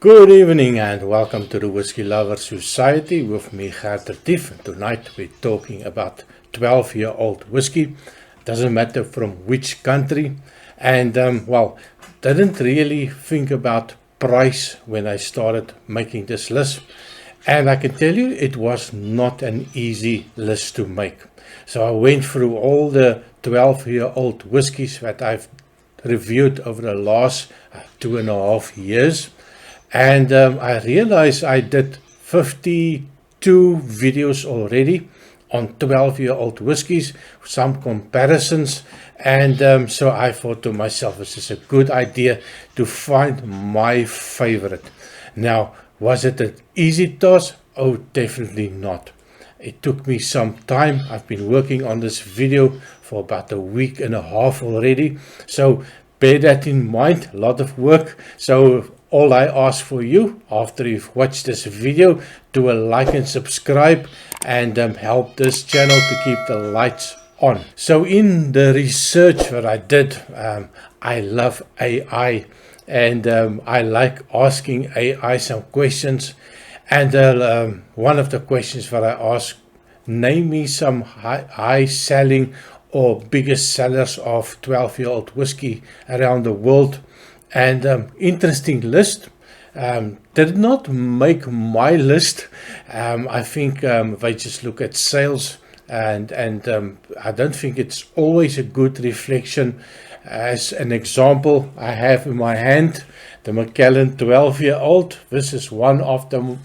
Good evening and welcome to the Whiskey Lovers Society with me, Gert de Tief. Tonight we're talking about 12-year-old whiskey. Doesn't matter from which country. And didn't really think about price when I started making this list. And I can tell you it was not an easy list to make. So I went through all the 12-year-old whiskies that I've reviewed over the last 2.5 years. And I realized I did 52 videos already on 12-year-old whiskies, some comparisons. And so I thought to myself, this is a good idea to find my favorite. Now, was it an easy task? Oh, definitely not. It took me some time. I've been working on this video for about a week and a half already. So bear that in mind, a lot of work. So all I ask for you, after you've watched this video, do a like and subscribe and help this channel to keep the lights on. So in the research that I did, I love AI and I like asking AI some questions. And one of the questions that I asked, name me some high selling or biggest sellers of 12-year-old whiskey around the world. And interesting list. Did not make my list. I think they just look at sales, and I don't think it's always a good reflection. As an example, I have in my hand the Macallan 12-year-old. This is one of the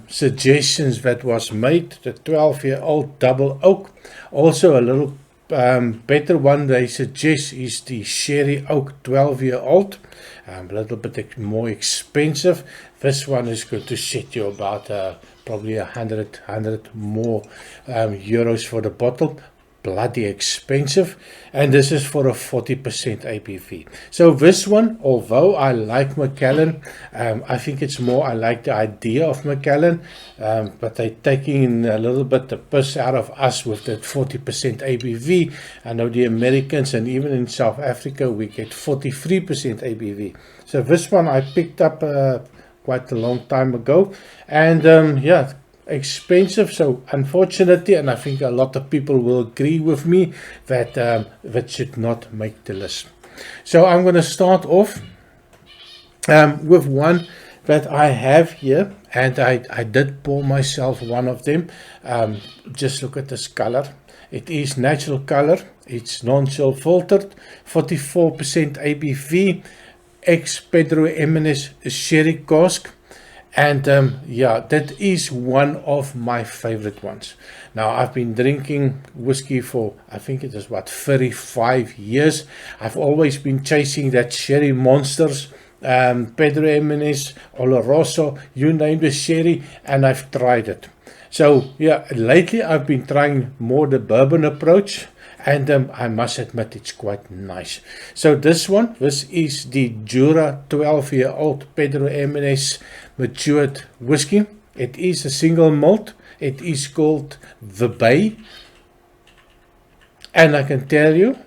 suggestions that was made. The 12-year-old double oak. Also a little better one they suggest is the Sherry Oak 12-year-old, a little bit more expensive. This one is going to set you about probably 100 more euros for the bottle. Bloody expensive, and this is for a 40% ABV. So this one, although I like Macallan, I think it's more I like the idea of Macallan, but they're taking a little bit the piss out of us with that 40% ABV. I know the Americans and even in South Africa we get 43% ABV. So this one I picked up quite a long time ago, and expensive. So unfortunately, and I think a lot of people will agree with me, that that should not make the list. So I'm going to start off with one that I have here, and I did pour myself one of them. Just look at this color. It is natural color. It's non-chill filtered, 44% ABV, ex-Pedro Jimenez sherry cask. And that is one of my favorite ones. Now, I've been drinking whiskey for, I think it is 35 years. I've always been chasing that sherry monsters, Pedro Jimenez, Oloroso, you name the sherry, and I've tried it. So, lately I've been trying more the bourbon approach. And I must admit it's quite nice. So this is the Jura 12-year-old Pedro Jimenez matured whiskey. It is a single malt. It is called the Bay. And I can tell you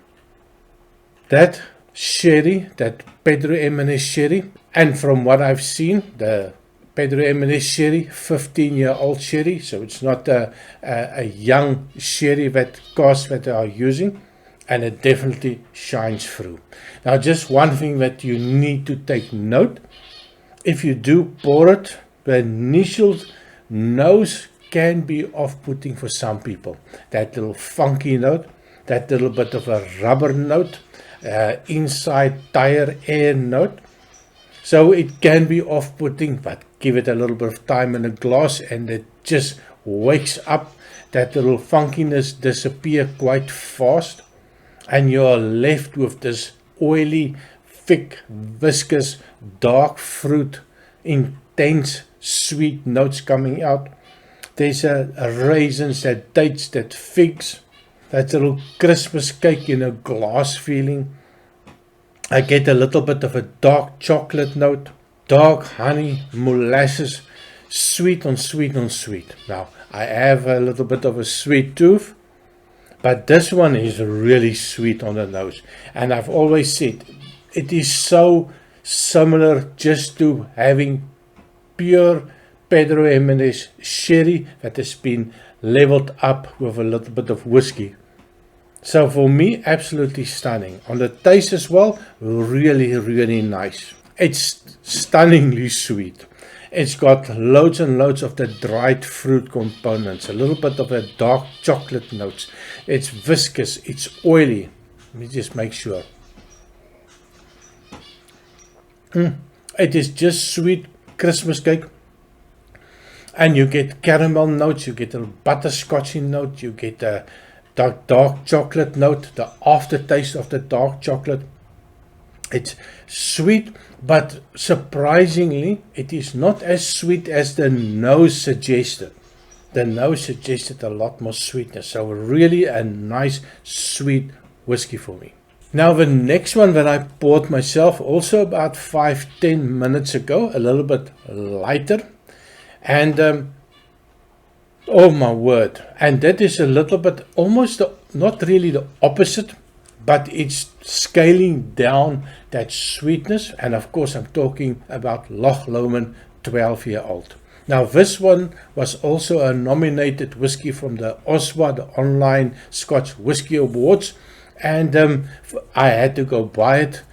that sherry, that Pedro Jimenez sherry, and from what I've seen, the Pedro Jimenez sherry, 15-year-old sherry, so it's not a young sherry cask that they are using, and it definitely shines through. Now, just one thing that you need to take note: if you do pour it, the initial nose can be off-putting for some people. That little funky note, that little bit of a rubber note, inside tire air note. So it can be off-putting, but give it a little bit of time in a glass and it just wakes up. That little funkiness disappear quite fast, and you're left with this oily, thick, viscous, dark fruit, intense sweet notes coming out. There's a raisins, that dates, that figs, that little Christmas cake in a glass feeling. I get a little bit of a dark chocolate note, dark honey, molasses, sweet on sweet on sweet. Now, I have a little bit of a sweet tooth, but this one is really sweet on the nose. And I've always said, it is so similar just to having pure Pedro Jimenez sherry that has been leveled up with a little bit of whiskey. So for me, absolutely stunning. On the taste as well, really, really nice. It's stunningly sweet. It's got loads and loads of the dried fruit components, a little bit of the dark chocolate notes. It's viscous, it's oily. Let me just make sure. It is just sweet Christmas cake. And you get caramel notes, you get a butterscotchy note, you get a dark chocolate note, the aftertaste of the dark chocolate. It's sweet, but surprisingly, it is not as sweet as the nose suggested. The nose suggested a lot more sweetness. So really a nice, sweet whiskey for me. Now the next one that I poured myself, also about 5-10 minutes ago, a little bit lighter. And oh my word, and that is a little bit almost not really the opposite, but it's scaling down that sweetness. And of course I'm talking about Loch Lomond 12-year-old. Now this one was also a nominated whiskey from the OSWA, the Online Scotch Whisky Awards, and I had to go buy it.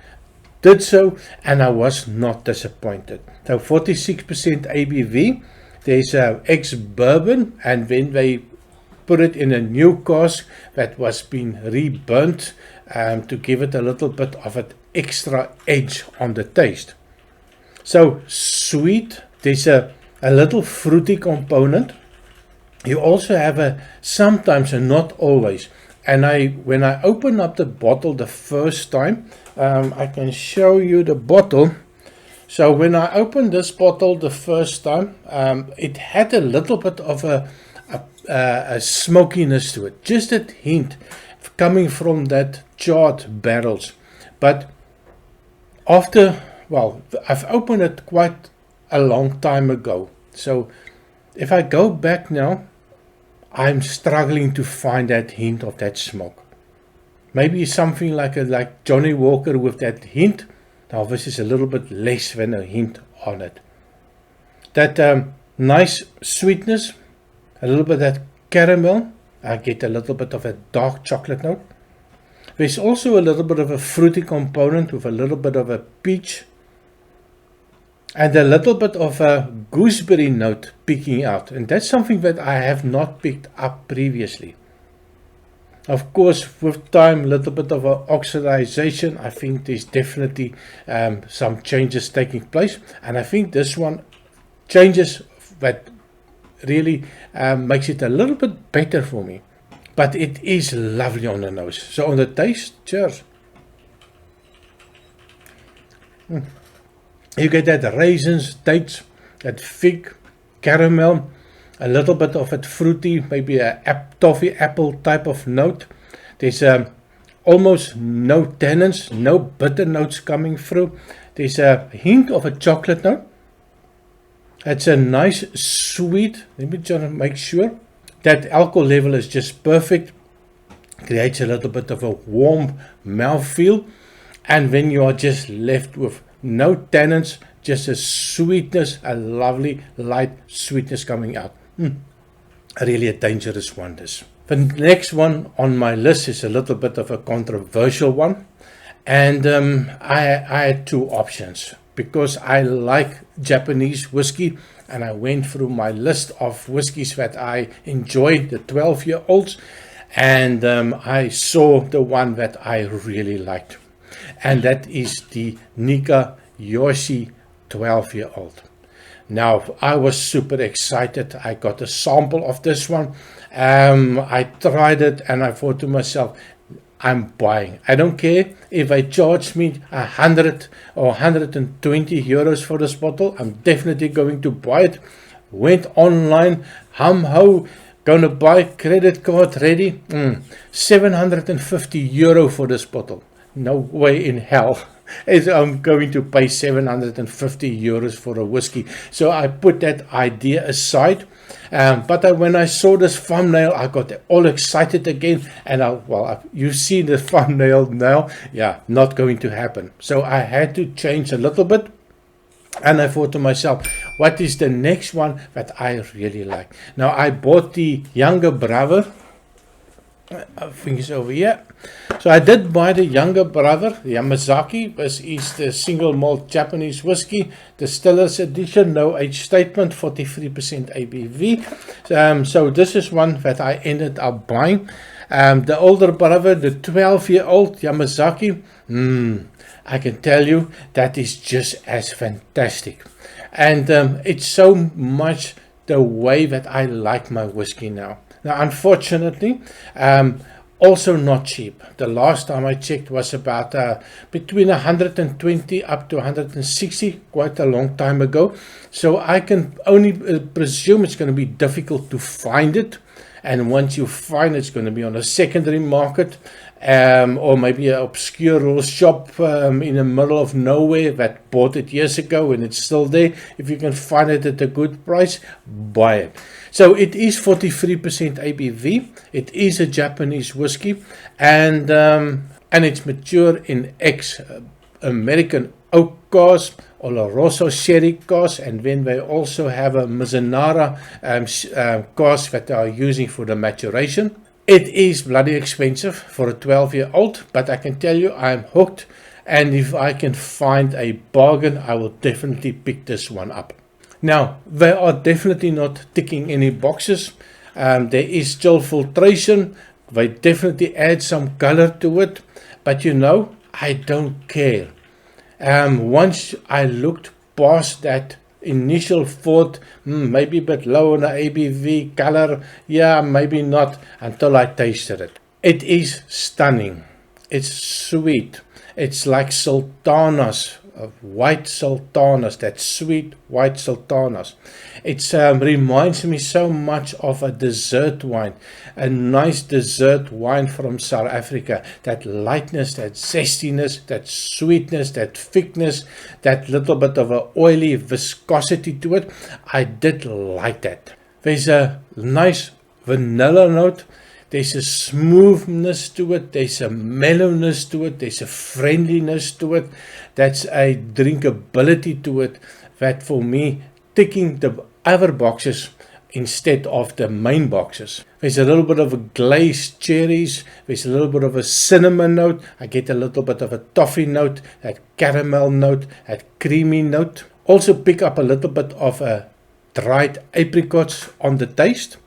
Did so, and I was not disappointed. So 46% ABV. There's ex-bourbon, and when they put it in a new cask that was being reburnt to give it a little bit of an extra edge on the taste. So sweet, there's a little fruity component. You also have sometimes and not always. And when I open up the bottle the first time, I can show you the bottle. So when I opened this bottle the first time, it had a little bit of a smokiness to it, just a hint coming from that charred barrels. But after, well, I've opened it quite a long time ago. So if I go back now, I'm struggling to find that hint of that smoke. Maybe something like Johnny Walker with that hint. Now this is a little bit less than a hint on it. That nice sweetness, a little bit of that caramel. I get a little bit of a dark chocolate note. There's also a little bit of a fruity component with a little bit of a peach. And a little bit of a gooseberry note peeking out. And that's something that I have not picked up previously. Of course, with time, a little bit of a oxidization. I think there's definitely some changes taking place. And I think this one changes that really makes it a little bit better for me. But it is lovely on the nose. So on the taste, cheers. You get that raisins, dates, that fig, caramel, a little bit of it fruity, maybe a toffee apple type of note. There's almost no tannins, no bitter notes coming through. There's a hint of a chocolate note. It's a nice sweet, let me just make sure. That alcohol level is just perfect. Creates a little bit of a warm mouthfeel. And then you are just left with no tannins, just a sweetness, a lovely light sweetness coming out. Really a dangerous one, this. The next one on my list is a little bit of a controversial one. And I had two options because I like Japanese whiskey. And I went through my list of whiskeys that I enjoy, the 12-year-olds. And I saw the one that I really liked. And that is the Nika Yoshi 12-year-old. Now, I was super excited. I got a sample of this one. I tried it and I thought to myself, I'm buying. I don't care if they charge me 100 or 120 euros for this bottle. I'm definitely going to buy it. Went online, hum-ho, gonna buy, credit card ready. 750 euro for this bottle. No way in hell I'm going to pay 750 euros for a whiskey. So I put that idea aside But when I saw this thumbnail, I got all excited again, and you see the thumbnail now. Yeah, not going to happen. So I had to change a little bit. And I thought to myself, what is the next one that I really like? Now, I bought the younger brother. I think it's over here. So I did buy the younger brother, the Yamazaki. This is the single malt Japanese whiskey, distiller's edition, no age statement, 43% ABV. So this is one that I ended up buying. The older brother, the 12-year-old Yamazaki, I can tell you that is just as fantastic. And it's so much the way that I like my whiskey now. Now, unfortunately, also not cheap. The last time I checked was about between 120 up to 160, quite a long time ago. So I can only presume it's going to be difficult to find it. And once you find it, it's going to be on a secondary market, or maybe an obscure little shop in the middle of nowhere that bought it years ago and it's still there. If you can find it at a good price, buy it. So it is 43% ABV. It is a Japanese whiskey, and it's mature in ex-American oak cask, Oloroso sherry cask, and then they also have a Mizunara cask that they are using for the maturation. It is bloody expensive for a 12-year-old, but I can tell you I'm hooked, and if I can find a bargain, I will definitely pick this one up. Now, they are definitely not ticking any boxes. There is still filtration. They definitely add some color to it, but I don't care. Once I looked past that initial thought, maybe a bit low on the ABV, color, yeah, maybe not, until I tasted it. It is stunning. It's sweet. It's like sultanas, white sultanas, that sweet white sultanas. It reminds me so much of a dessert wine, a nice dessert wine from South Africa. That lightness, that zestiness, that sweetness, that thickness, that little bit of a oily viscosity to it. I did like that. There's a nice vanilla note. There's a smoothness to it, there's a mellowness to it, there's a friendliness to it, that's a drinkability to it, that for me, ticking the other boxes instead of the main boxes. There's a little bit of a glazed cherries, there's a little bit of a cinnamon note, I get a little bit of a toffee note, that caramel note, that creamy note. Also pick up a little bit of a dried apricots on the taste.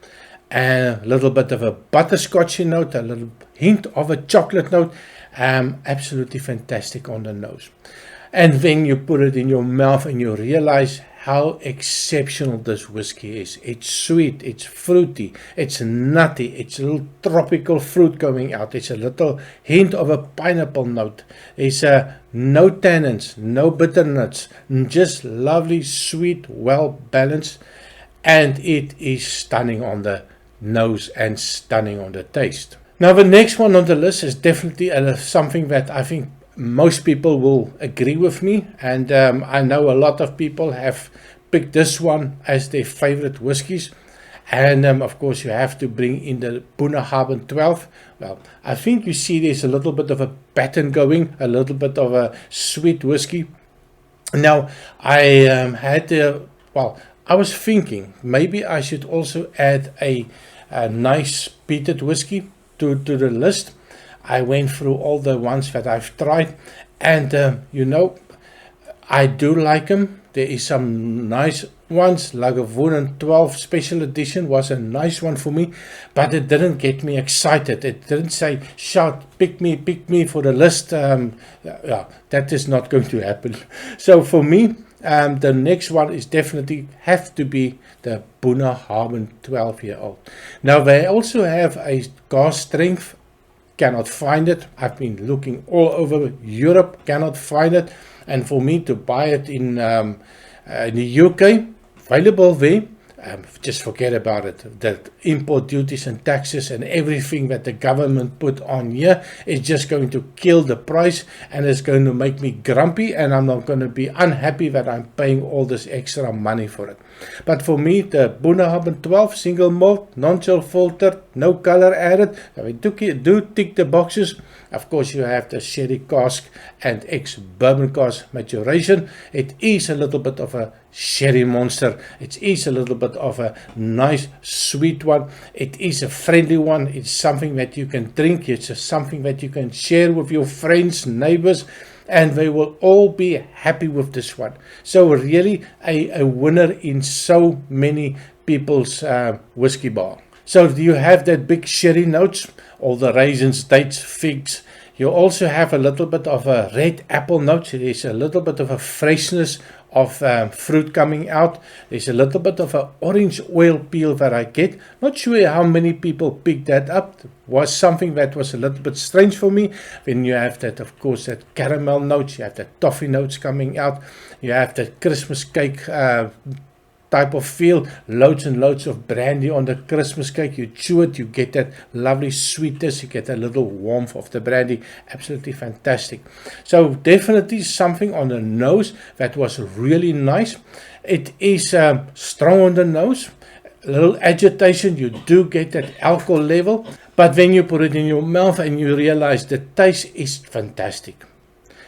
And a little bit of a butterscotchy note, a little hint of a chocolate note. Absolutely fantastic on the nose. And then you put it in your mouth and you realize how exceptional this whiskey is. It's sweet, it's fruity, it's nutty, it's a little tropical fruit going out. It's a little hint of a pineapple note. There's no tannins, no bitterness, just lovely, sweet, well balanced. And it is stunning on the nose and stunning on the taste. Now the next one on the list is definitely something that I think most people will agree with me, and I know a lot of people have picked this one as their favorite whiskies, and of course you have to bring in the Bunnahabhain 12. Well, I think you see there's a little bit of a pattern going, a little bit of a sweet whiskey. Now I I was thinking maybe I should also add a nice peated whiskey to the list. I went through all the ones that I've tried, and I do like them. There is some nice ones. Lagavulin 12 Special Edition was a nice one for me, but it didn't get me excited. It didn't say, shout, pick me for the list. That is not going to happen. So for me, the next one is definitely have to be the Bunnahabhain 12-year-old. Now they also have a cask strength. Cannot find it. I've been looking all over Europe, cannot find it. And for me to buy it in the UK, available there, just forget about it. The import duties and taxes and everything that the government put on here is just going to kill the price, and it's going to make me grumpy, and I'm not going to be unhappy that I'm paying all this extra money for it. But for me, the Bunnahabhain 12 single malt, non-chill filtered, no color added, we do tick the boxes. Of course, you have the sherry cask and ex-bourbon cask maturation. It is a little bit of a sherry monster. It is a little bit of a nice sweet one. It is a friendly one. It's something that you can drink. It's something that you can share with your friends, neighbors, and they will all be happy with this one. So really a winner in so many people's whiskey bar. So you have that big sherry notes, all the raisins, dates, figs. You also have a little bit of a red apple note. There's a little bit of a freshness of fruit coming out. There's a little bit of an orange oil peel that I get. Not sure how many people picked that up. It was something that was a little bit strange for me. Then you have that, of course, that caramel notes. You have the toffee notes coming out. You have that Christmas cake type of feel, loads and loads of brandy on the Christmas cake. You chew it, you get that lovely sweetness, you get a little warmth of the brandy. Absolutely fantastic. So definitely something on the nose that was really nice. It is strong on the nose, a little agitation. You do get that alcohol level, but when you put it in your mouth and you realize the taste is fantastic.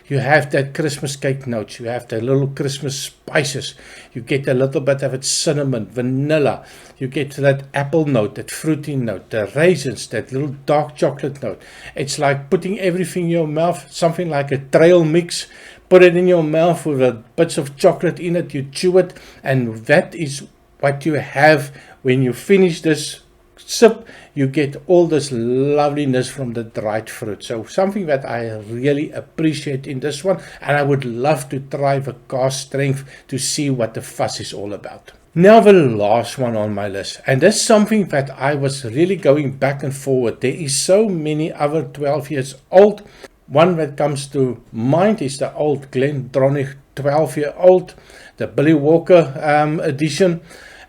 You have that Christmas cake notes. You have the little Christmas spices. You get a little bit of it cinnamon, vanilla. You get that apple note, that fruity note, the raisins, that little dark chocolate note. It's like putting everything in your mouth, something like a trail mix. Put it in your mouth with a bits of chocolate in it. You chew it, and that is what you have when you finish this sip. You get all this loveliness from the dried fruit. So something that I really appreciate in this one, and I would love to try the cask strength to see what the fuss is all about. Now the last one on my list, and that's something that I was really going back and forward. There is so many other 12 years old. One that comes to mind is the old Glendronach 12-year-old, the Billy Walker edition.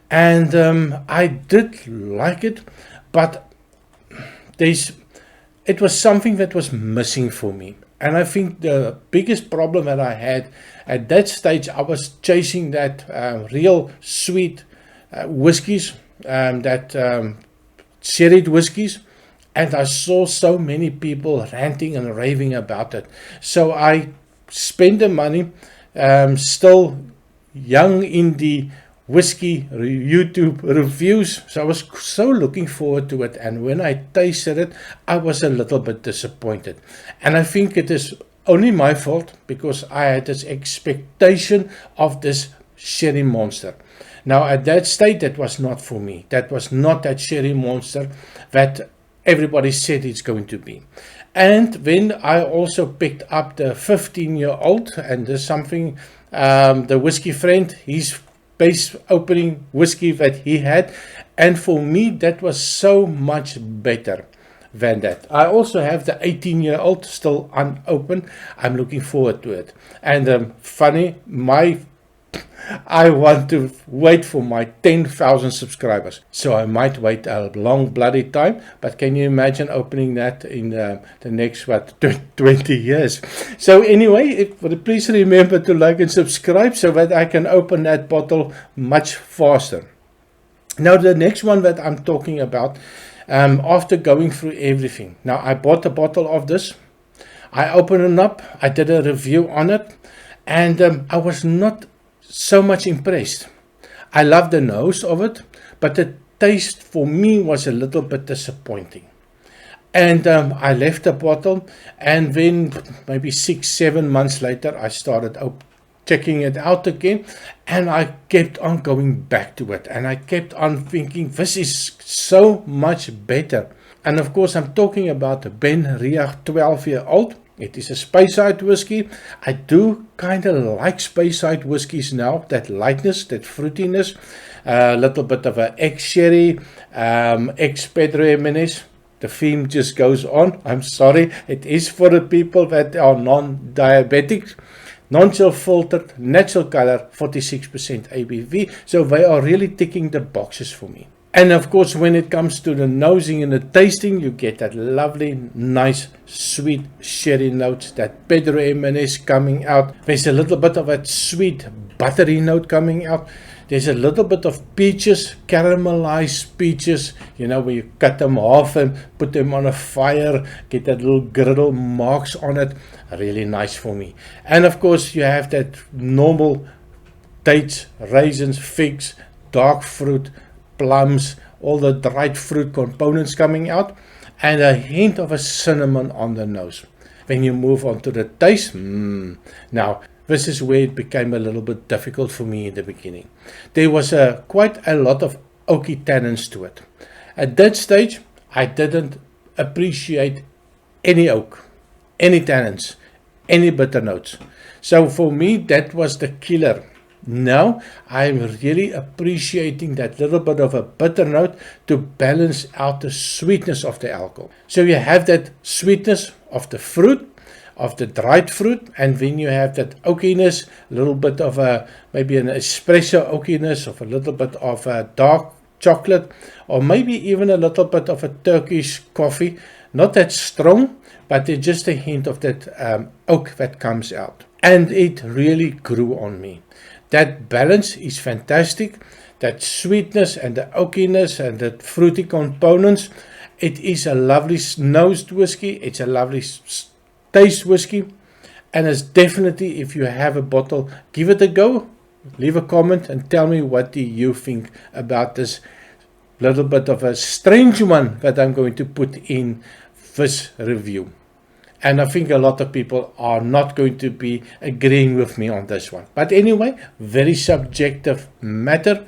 And I did like it, but it was something that was missing for me. And I think the biggest problem that I had at that stage, I was chasing that real sweet whiskies, that sherried whiskies, and I saw so many people ranting and raving about it. So I spent the money, still young in the whiskey YouTube reviews, so I was so looking forward to it, and when I tasted it, I was a little bit disappointed. And I think it is only my fault, because I had this expectation of this sherry monster. Now at that stage, that was not for me. That was not that sherry monster that everybody said it's going to be. And then I also picked up the 15-year-old, and there's something, the whiskey friend, he's base opening whiskey that he had, and for me that was so much better than that. I also have the 18-year-old still unopened. I'm looking forward to it. And funny, I want to wait for my 10,000 subscribers, so I might wait a long bloody time, but can you imagine opening that in the next 20 years? So anyway, please remember to like and subscribe so that I can open that bottle much faster. Now the next one that I'm talking about, after going through everything, now I bought a bottle of this, I opened it up, I did a review on it, and I was not so much impressed. I love the nose of it, but the taste for me was a little bit disappointing. And I left the bottle, and then maybe 6-7 months later I started checking it out again, and I kept on going back to it, and I kept on thinking this is so much better. And of course I'm talking about the Ben Riach 12-year-old. It is a Speyside whiskey. I do kind of like Speyside whiskies now, that lightness, that fruitiness, a little bit of an ex-sherry, ex-Pedro Jimenez. The theme just goes on. I'm sorry, it is for the people that are non-diabetic. non-chill filtered, natural color, 46% ABV. So they are really ticking the boxes for me. And of course, when it comes to the nosing and the tasting, you get that lovely, nice, sweet sherry notes, that Pedro Jimenez coming out. There's a little bit of that sweet, buttery note coming out. There's a little bit of peaches, caramelized peaches, you know, where you cut them off and put them on a fire, get that little griddle marks on it. Really nice for me. And of course, you have that normal dates, raisins, figs, dark fruit, plums, all the dried fruit components coming out, and a hint of a cinnamon on the nose. When you move on to the taste, now this is where it became a little bit difficult for me in the beginning. There was quite a lot of oaky tannins to it. At that stage, I didn't appreciate any oak, any tannins, any bitter notes. So for me, that was the killer. Now I'm really appreciating that little bit of a bitter note to balance out the sweetness of the alcohol. So you have that sweetness of the fruit, of the dried fruit, and then you have that oakiness, a little bit of maybe an espresso oakiness, of a little bit of a dark chocolate, or maybe even a little bit of a Turkish coffee. Not that strong, but there's just a hint of that oak that comes out. And it really grew on me. That balance is fantastic. That sweetness and the oakiness and the fruity components. It is a lovely nosed whiskey. It's a lovely taste whiskey. And it's definitely, if you have a bottle, give it a go. Leave a comment and tell me what do you think about this little bit of a strange one that I'm going to put in this review. And I think a lot of people are not going to be agreeing with me on this one. But anyway, very subjective matter.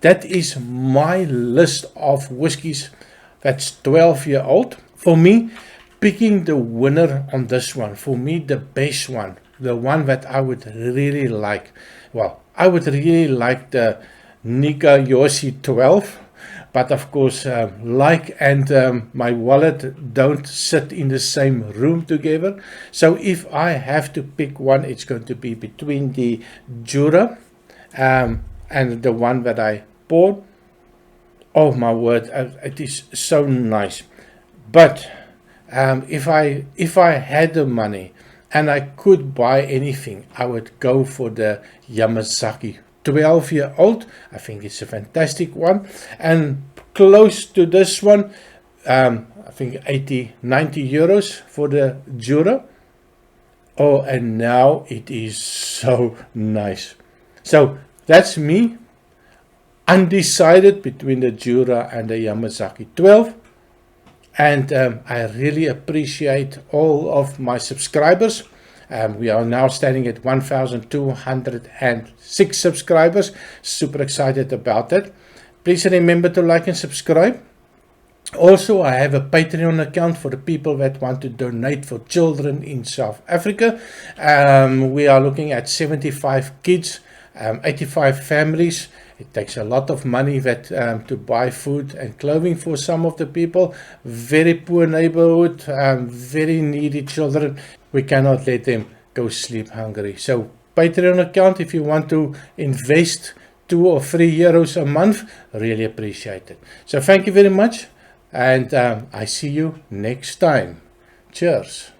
That is my list of whiskies that's 12-year-old. For me, picking the winner on this one, for me the best one, the one that I would really like. Well, I would really like the Nika Yossi 12. But of course, my wallet don't sit in the same room together. So if I have to pick one, it's going to be between the Jura and the one that I bought. Oh my word, it is so nice. But if I had the money and I could buy anything, I would go for the Yamazaki 12-year-old. I think it's a fantastic one, and close to this one, I think 80-90 euros for the Jura. Oh, and now it is so nice. So that's me, undecided between the Jura and the Yamazaki 12. And I really appreciate all of my subscribers. We are now standing at 1,206 subscribers. Super excited about that. Please remember to like and subscribe. Also, I have a Patreon account for the people that want to donate for children in South Africa. We are looking at 75 kids, 85 families. It takes a lot of money to buy food and clothing for some of the people. Very poor neighborhood, very needy children. We cannot let them go sleep hungry. So Patreon account, if you want to invest 2 or 3 euros a month, really appreciate it. So thank you very much, and I see you next time. Cheers.